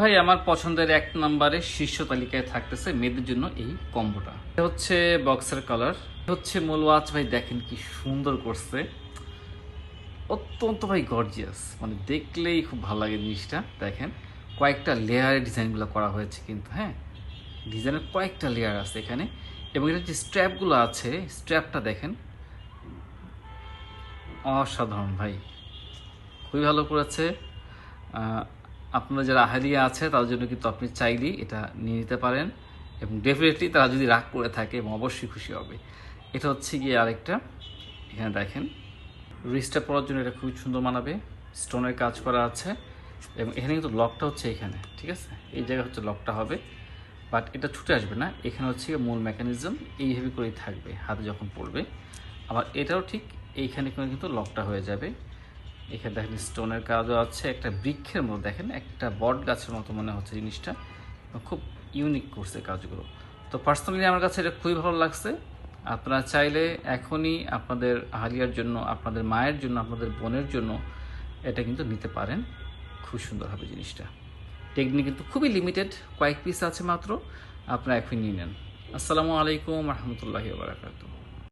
ভাই আমার পছন্দের এক নম্বরে শীর্ষ তালিকায় থাকতেছে মেয়েদের জন্য এই কম্বোটা। এটা হচ্ছে বক্সের কালার, হচ্ছে মূল ওয়াচ। ভাই দেখেন কি সুন্দর করছে, অত্যন্ত ভাই গর্জিয়াস, মানে দেখলেই খুব ভালো লাগে জিনিসটা। দেখেন কয়েকটা লেয়ারে ডিজাইনগুলো করা হয়েছে কিন্তু, হ্যাঁ ডিজাইনের কয়েকটা লেয়ার আছে এখানে। এবং এটার যে স্ট্র্যাপগুলো আছে, স্ট্র্যাপটা দেখেন অসাধারণ ভাই, খুবই ভালো করেছে। আপনারা যারা আহালিয়া আছে তাদের জন্য কিন্তু আপনি চাইলেই এটা নিয়ে নিতে পারেন, এবং ডেফিনেটলি তারা যদি রাগ করে থাকে এবং অবশ্যই খুশি হবে। এটা হচ্ছে গিয়ে আরেকটা, এখানে দেখেন রিস্টটা পরার জন্য এটা খুবই সুন্দর মানাবে, স্টোনের কাজ করা আছে। এবং এখানে কিন্তু লকটা হচ্ছে এখানে, ঠিক আছে, এই জায়গায় হচ্ছে লকটা হবে, বাট এটা ছুটে আসবে না। এখানে হচ্ছে মূল মেকানিজম এইভাবে করেই থাকবে হাতে যখন পড়বে। আবার এটাও ঠিক এইখানে কিন্তু লকটা হয়ে যাবে। এখানে দেখেন স্টোনের কাজও আছে, একটা বৃক্ষের মতো, দেখেন একটা বট গাছের মতো মনে হচ্ছে জিনিসটা, খুব ইউনিক করছে কাজগুলো। তো পার্সোনালি আমার কাছে এটা খুবই ভালো লাগছে। আপনারা চাইলে এখনই আপনাদের আহালিয়ার জন্য, আপনাদের মায়ের জন্য, আপনাদের বোনের জন্য এটা কিন্তু নিতে পারেন, খুব সুন্দর হবে জিনিসটা। টেকনিক কিন্তু খুবই লিমিটেড, কয়েক পিস আছে মাত্র, আপনারা এখনই নিয়ে নেন। আসসালামু আলাইকুম রহমতুল্লাহি ওয়া বারাকাতুহু।